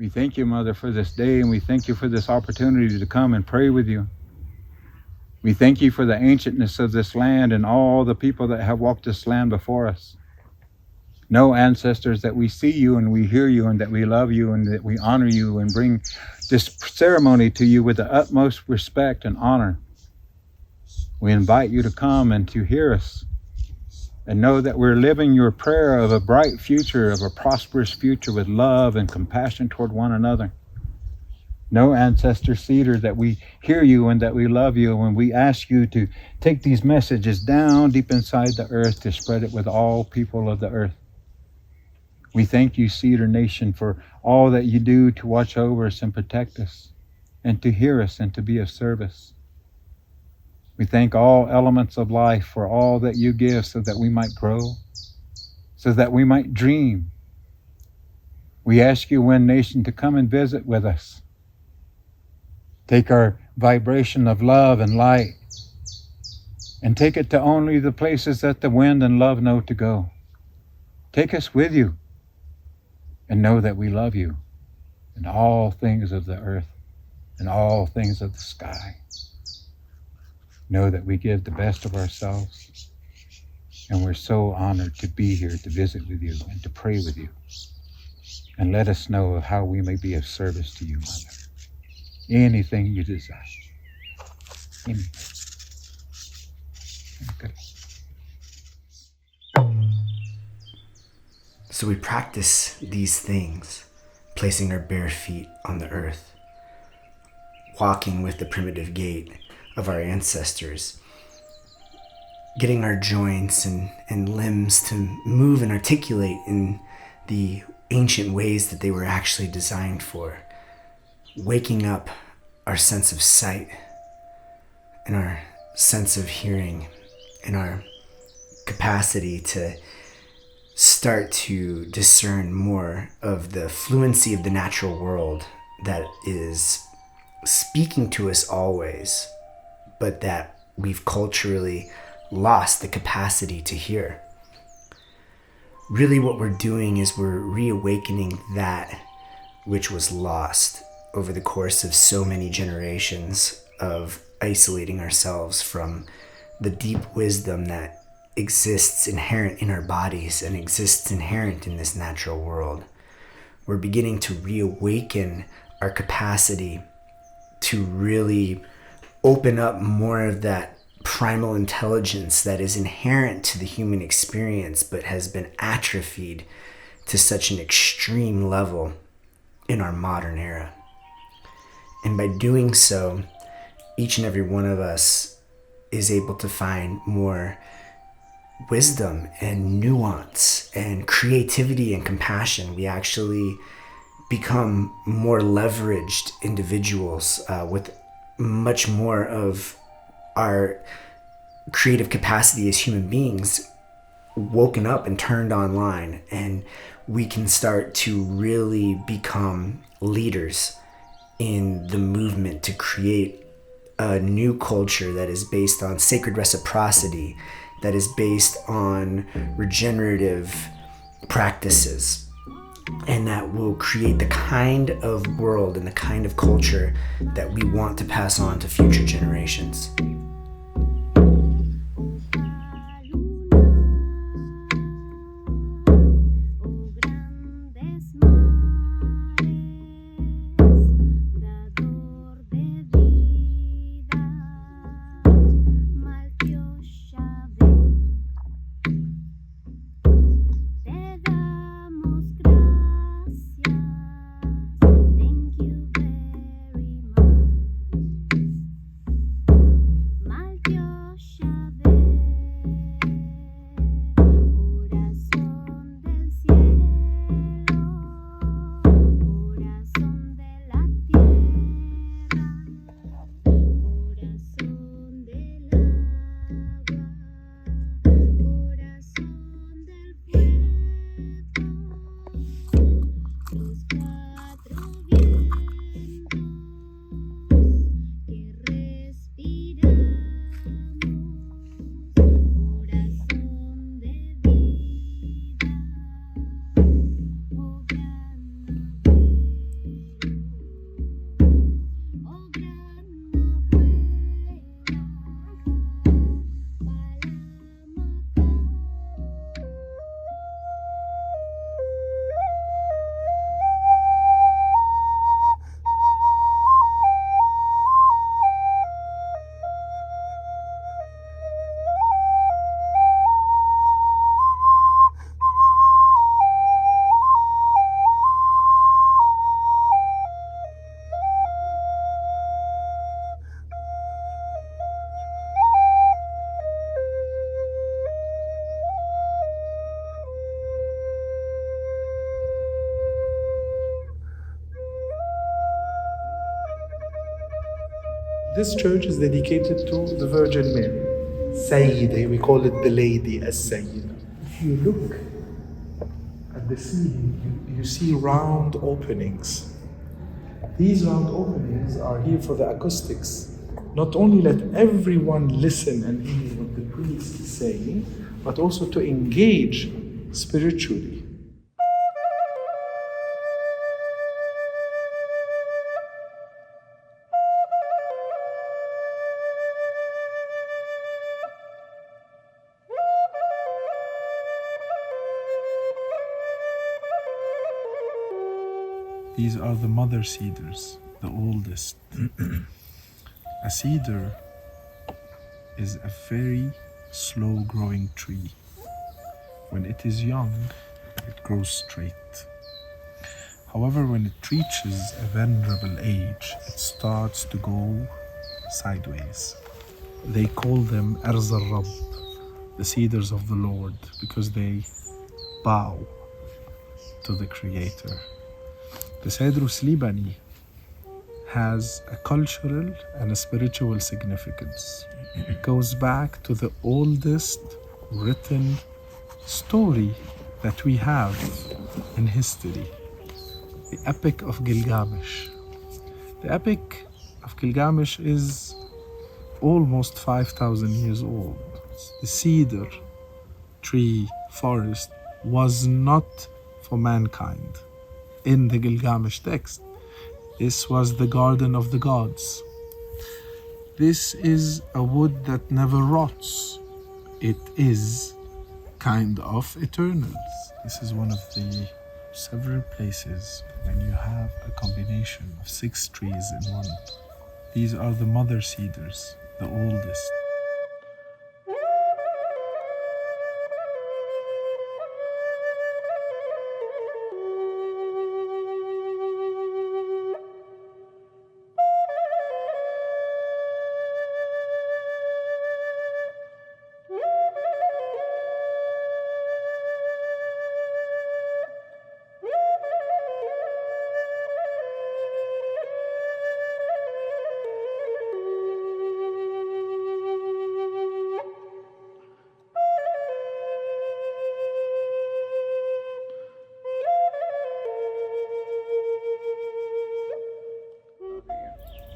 We thank you, Mother, for this day, and we thank you for this opportunity to come and pray with you. We thank you for the ancientness of this land and all the people that have walked this land before us. Know, ancestors, that we see you and we hear you and that we love you and that we honor you and bring this ceremony to you with the utmost respect and honor. We invite you to come and to hear us and know that we're living your prayer of a bright future, of a prosperous future with love and compassion toward one another. Know, Ancestor Cedar, that we hear you and that we love you, and we ask you to take these messages down deep inside the earth to spread it with all people of the earth. We thank you, Cedar Nation, for all that you do to watch over us and protect us and to hear us and to be of service. We thank all elements of life for all that you give so that we might grow, so that we might dream. We ask you, Wind Nation, to come and visit with us. Take our vibration of love and light and take it to only the places that the wind and love know to go. Take us with you and know that we love you in all things of the earth and all things of the sky. Know that we give the best of ourselves, and we're so honored to be here to visit with you and to pray with you. And let us know of how we may be of service to you, Mother. Anything you desire. Anything. Okay. So we practice these things, placing our bare feet on the earth, walking with the primitive gait of our ancestors, getting our joints and limbs to move and articulate in the ancient ways that they were actually designed for, waking up our sense of sight and our sense of hearing and our capacity to start to discern more of the fluency of the natural world that is speaking to us always, but that we've culturally lost the capacity to hear. Really what we're doing is we're reawakening that which was lost over the course of so many generations of isolating ourselves from the deep wisdom that exists inherent in our bodies and exists inherent in this natural world. We're beginning to reawaken our capacity to really open up more of that primal intelligence that is inherent to the human experience but has been atrophied to such an extreme level in our modern era. And by doing so, each and every one of us is able to find more wisdom and nuance and creativity and compassion. We actually become more leveraged individuals with much more of our creative capacity as human beings woken up and turned online, and we can start to really become leaders in the movement to create a new culture that is based on sacred reciprocity, that is based on regenerative practices, and that will create the kind of world and the kind of culture that we want to pass on to future generations. This church is dedicated to the Virgin Mary. Sayyida, we call it the Lady as Sayyida. If you look at the ceiling, you see round openings. These round openings are here for the acoustics. Not only let everyone listen and hear what the priest is saying, but also to engage spiritually. These are the mother cedars, the oldest. A cedar is a very slow growing tree. When it is young, it grows straight. However, when it reaches a venerable age, it starts to go sideways. They call them Arz al-Rabb, the cedars of the Lord, because they bow to the Creator. The Cedrus Libani has a cultural and a spiritual significance. It goes back to the oldest written story that we have in history, the Epic of Gilgamesh. The Epic of Gilgamesh is almost 5,000 years old. The cedar tree forest was not for mankind. In the Gilgamesh text, this was the garden of the gods. This is a wood that never rots. It is kind of eternal. This is one of the several places when you have a combination of 6 trees in one. These are the mother cedars, the oldest.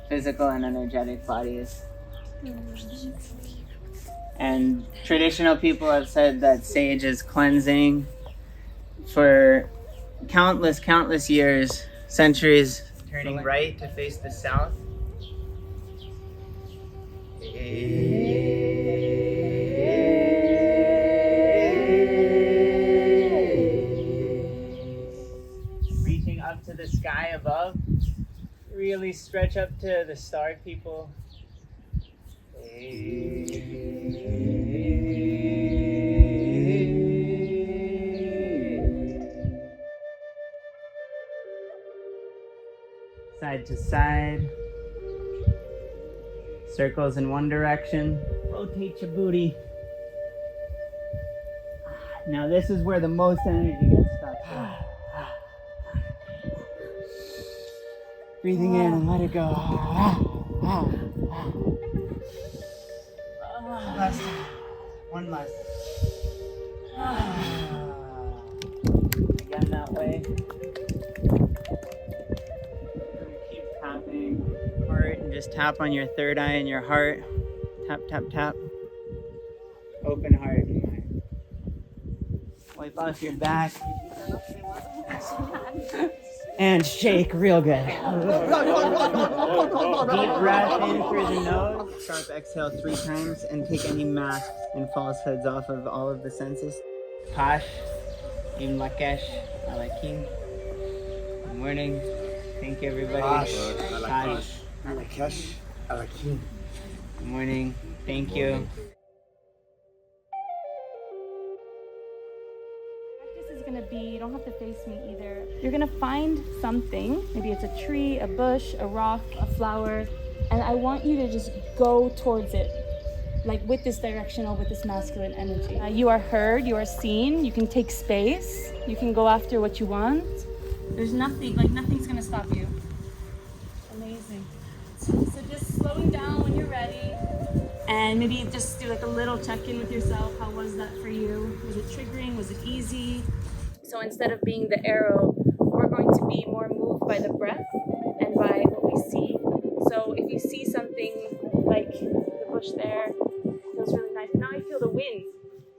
Physical and energetic bodies. And traditional people have said that sage is cleansing for countless years, centuries, turning right to face the south. Reaching up to the sky above. Really stretch up to the star people. Side to side. Circles in one direction. Rotate your booty. Now this is where the most energy gets stuck. Breathing in and let it go. Last time. One last time. Again that way. Keep tapping heart and just tap on your third eye and your heart. Tap, tap, tap. Open heart. Wipe off your back. And shake real good. Deep breath in through the nose. Sharp exhale 3 times and take any masks and falsehoods off of all of the senses. Pash, Im Lakesh, Alakim. Good morning. Thank you, everybody. Pash, Alakesh, Alakim. Good morning. Thank you. You don't have to face me either. You're gonna find something, maybe it's a tree, a bush, a rock, a flower, and I want you to just go towards it, like with this directional, with this masculine energy. You are heard, you are seen, you can take space, you can go after what you want. There's nothing, like nothing's gonna stop you. Amazing. So just slowing down when you're ready. And maybe just do like a little check-in with yourself. How was that for you? Was it triggering? Was it easy? So instead of being the arrow, we're going to be more moved by the breath and by what we see. So if you see something like the bush there, it feels really nice. Now I feel the wind.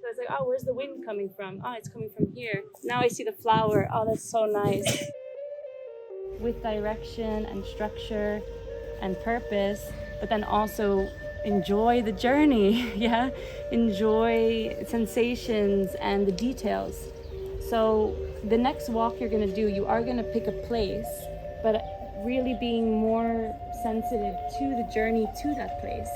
So it's like, oh, where's the wind coming from? Oh, it's coming from here. Now I see the flower. Oh, that's so nice. With direction and structure and purpose, but then also enjoy the journey. Yeah, enjoy sensations and the details. So the next walk you're going to do, you are going to pick a place, but really being more sensitive to the journey to that place.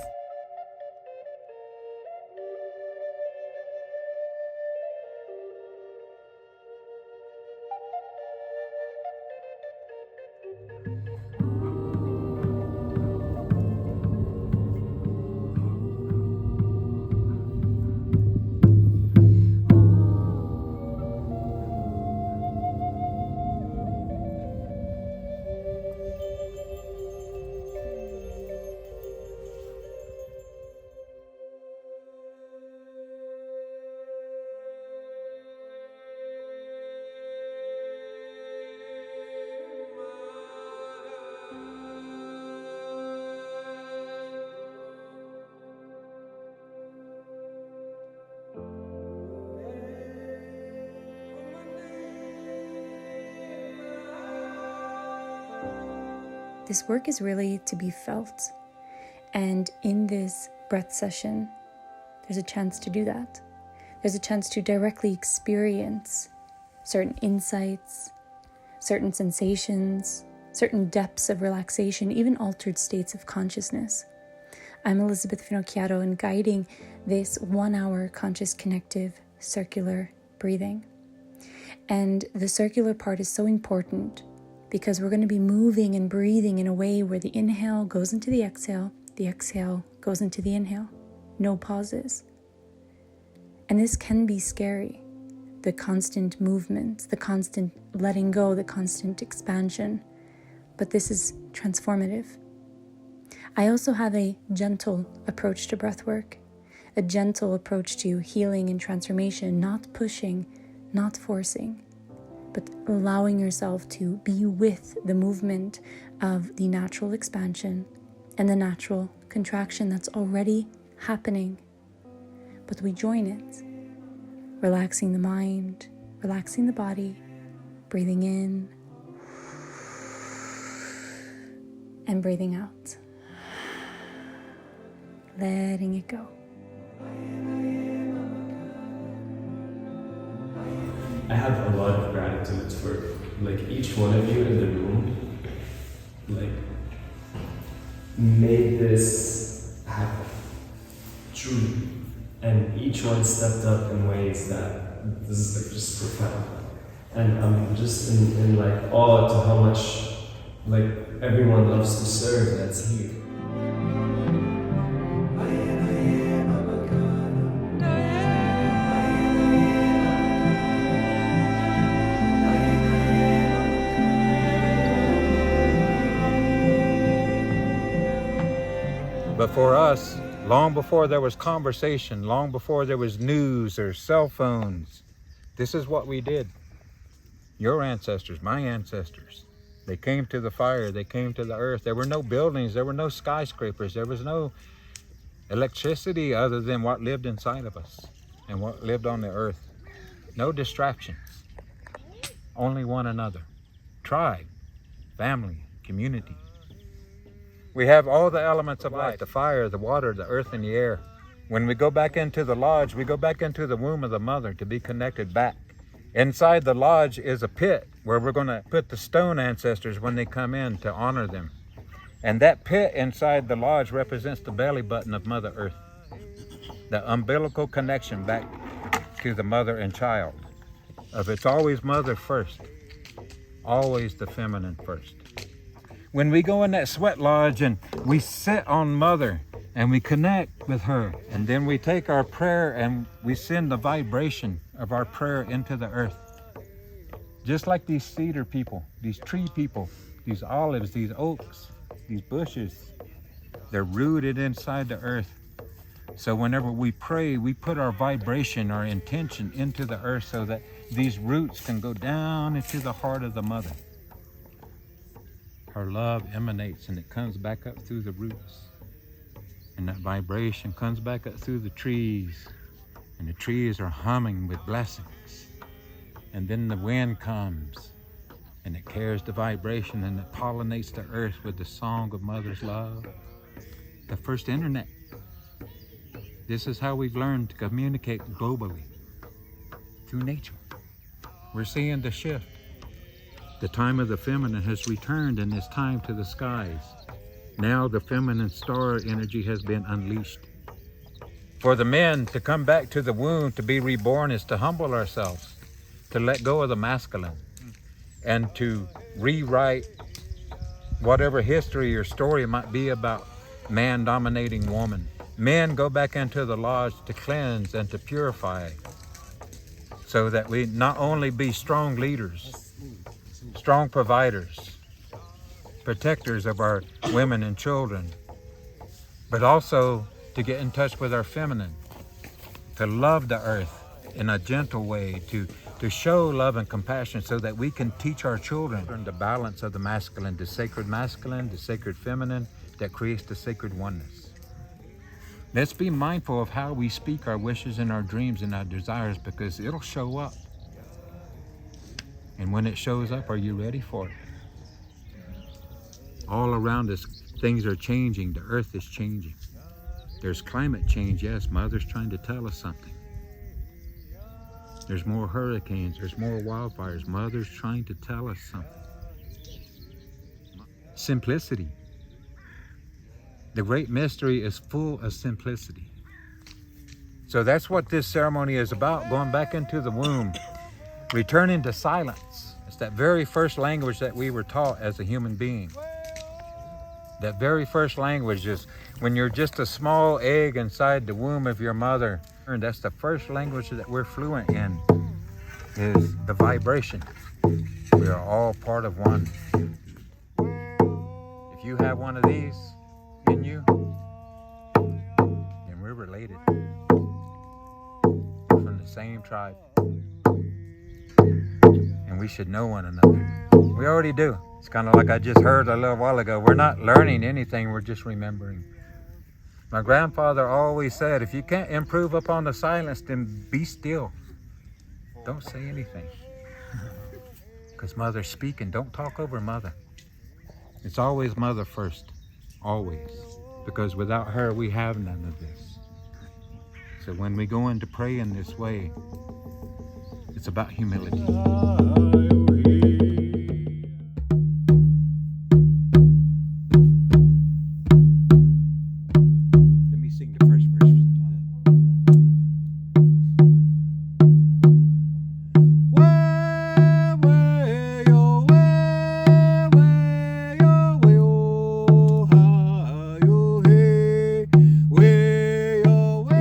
This work is really to be felt. And in this breath session, there's a chance to do that. There's a chance to directly experience certain insights, certain sensations, certain depths of relaxation, even altered states of consciousness. I'm Elizabeth Finocchiaro, and guiding this 1 hour conscious connective circular breathing. And the circular part is so important because we're going to be moving and breathing in a way where the inhale goes into the exhale goes into the inhale. No pauses. And this can be scary. The constant movement, the constant letting go, the constant expansion. But this is transformative. I also have a gentle approach to breath work, a gentle approach to healing and transformation, not pushing, not forcing, but allowing yourself to be with the movement of the natural expansion and the natural contraction that's already happening. But we join it, relaxing the mind, relaxing the body, breathing in and breathing out, letting it go. I have a lot of gratitude for each one of you in the room, made this happen, truly. And each one stepped up in ways that this is just profound. And I'm just in awe to how much everyone loves to serve that's here. But for us, long before there was conversation, long before there was news or cell phones, this is what we did. Your ancestors, my ancestors, they came to the fire, they came to the earth. There were no buildings, there were no skyscrapers, there was no electricity other than what lived inside of us and what lived on the earth. No distractions, only one another. Tribe, family, community. We have all the elements of life, the fire, the water, the earth, and the air. When we go back into the lodge, we go back into the womb of the mother to be connected back. Inside the lodge is a pit where we're going to put the stone ancestors when they come in to honor them. And that pit inside the lodge represents the belly button of Mother Earth, the umbilical connection back to the mother and child. It's always mother first, always the feminine first. When we go in that sweat lodge and we sit on Mother and we connect with her, and then we take our prayer and we send the vibration of our prayer into the earth. Just like these cedar people, these tree people, these olives, these oaks, these bushes, They're rooted inside the earth. So whenever we pray, we put our vibration, our intention into the earth so that these roots can go down into the heart of the mother. Her love emanates and it comes back up through the roots. And that vibration comes back up through the trees. And the trees are humming with blessings. And then the wind comes and it carries the vibration and it pollinates the earth with the song of mother's love. The first internet. This is how we've learned to communicate globally, through nature. We're seeing the shift. The time of the feminine has returned and it's time to the skies. Now the feminine star energy has been unleashed. For the men to come back to the womb, to be reborn, is to humble ourselves, to let go of the masculine, and to rewrite whatever history or story might be about man dominating woman. Men go back into the lodge to cleanse and to purify, so that we not only be strong leaders, strong providers, protectors of our women and children, but also to get in touch with our feminine, to love the earth in a gentle way, to show love and compassion so that we can teach our children the balance of the masculine, the sacred feminine that creates the sacred oneness. Let's be mindful of how we speak our wishes and our dreams and our desires, because it'll show up. And when it shows up, are you ready for it? All around us, things are changing. The earth is changing. There's climate change, yes. Mother's trying to tell us something. There's more hurricanes. There's more wildfires. Mother's trying to tell us something. Simplicity. The great mystery is full of simplicity. So that's what this ceremony is about, going back into the womb, returning to silence. It's that very first language that we were taught as a human being. That very first language is when you're just a small egg inside the womb of your mother. And that's the first language that we're fluent in, is the vibration. We are all part of one. If you have one of these in you, then we're related. We're from the same tribe. And we should know one another. We already do. It's kind of like I just heard a little while ago. We're not learning anything, we're just remembering. My grandfather always said, if you can't improve upon the silence, then be still. Don't say anything. Because mother's speaking. Don't talk over mother. It's always mother first. Always. Because without her, we have none of this. So when we go in to pray in this way, it's about humility.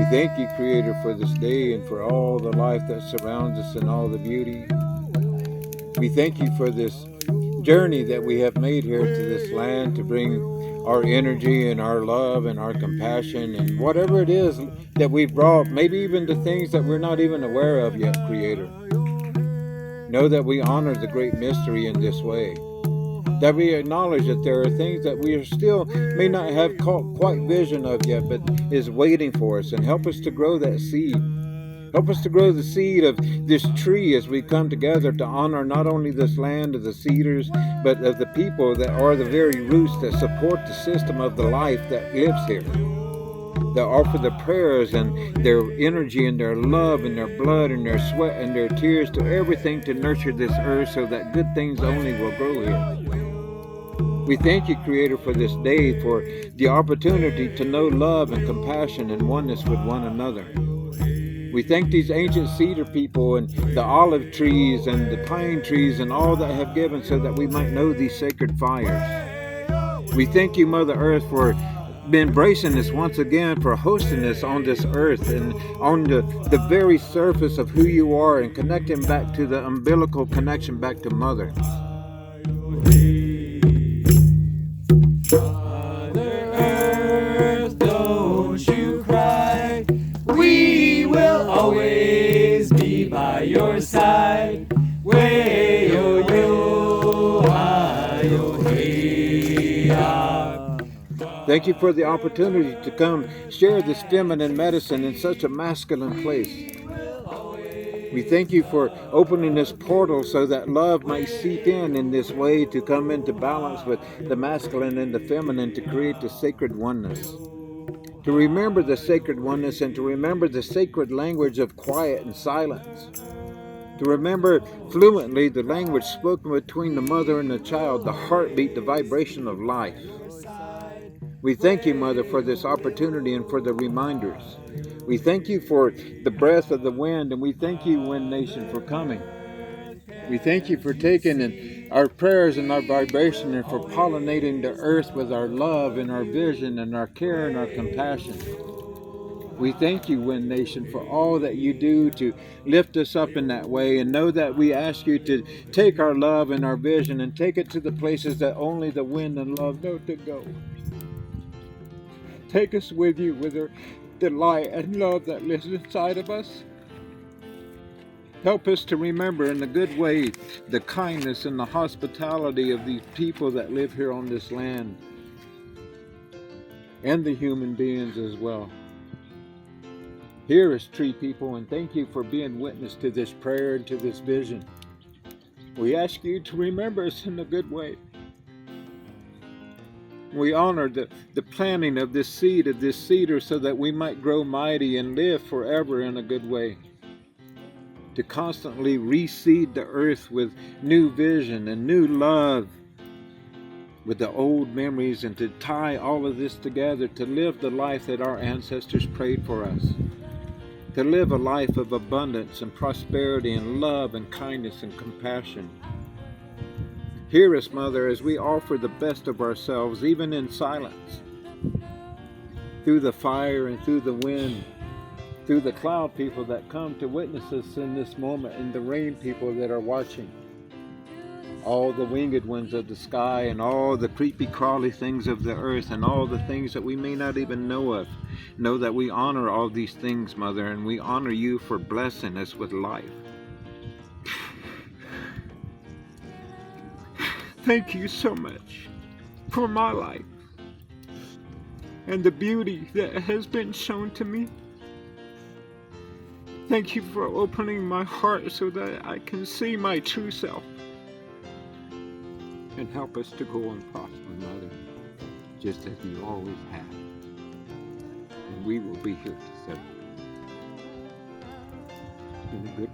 Thank you, Creator, for this day and for all the life that surrounds us and all the beauty. We thank you for this journey that we have made here to this land to bring our energy and our love and our compassion and whatever it is that we've brought, maybe even the things that we're not even aware of yet, Creator. Know that we honor the great mystery in this way. That we acknowledge that there are things that we still may not have caught quite vision of yet, but is waiting for us, and help us to grow that seed. Help us to grow the seed of this tree as we come together to honor not only this land of the cedars, but of the people that are the very roots that support the system of the life that lives here. That offer the prayers and their energy and their love and their blood and their sweat and their tears to everything to nurture this earth so that good things only will grow here. We thank you, Creator, for this day, for the opportunity to know love and compassion and oneness with one another. We thank these ancient cedar people and the olive trees and the pine trees and all that have given so that we might know these sacred fires. We thank you, Mother Earth, for embracing us once again, for hosting us on this earth and on the very surface of who you are, and connecting back to the umbilical connection back to Mother. Mother Earth. your side. Way yo yo, hi yo hey ya. Thank you for the opportunity to come share this feminine medicine in such a masculine place. We thank you for opening this portal so that love might seep in this way to come into balance with the masculine and the feminine to create the sacred oneness. To remember the sacred oneness and to remember the sacred language of quiet and silence. To remember fluently the language spoken between the mother and the child, the heartbeat, the vibration of life. We thank you, Mother, for this opportunity and for the reminders. We thank you for the breath of the wind, and we thank you, Wind Nation, for coming. We thank you for taking in our prayers and our vibration and for pollinating the earth with our love and our vision and our care and our compassion. We thank you, Wind Nation, for all that you do to lift us up in that way, and know that we ask you to take our love and our vision and take it to the places that only the wind and love know to go. Take us with you with the light and love that lives inside of us. Help us to remember in a good way the kindness and the hospitality of these people that live here on this land, and the human beings as well. Hear us, tree people, and thank you for being witness to this prayer and to this vision. We ask you to remember us in a good way. We honor the planting of this seed, of this cedar, so that we might grow mighty and live forever in a good way. To constantly reseed the earth with new vision and new love, with the old memories, and to tie all of this together, to live the life that our ancestors prayed for us. To live a life of abundance and prosperity and love and kindness and compassion. Hear us, Mother, as we offer the best of ourselves, even in silence, through the fire and through the wind, through the cloud people that come to witness us in this moment, and the rain people that are watching, all the winged ones of the sky, and all the creepy crawly things of the earth, and all the things that we may not even know of. Know that we honor all these things, Mother, and we honor you for blessing us with life. Thank you so much for my life and the beauty that has been shown to me. Thank you for opening my heart so that I can see my true self. And help us to go and prosper, Mother, just as you always have. And we will be here to serve. In a good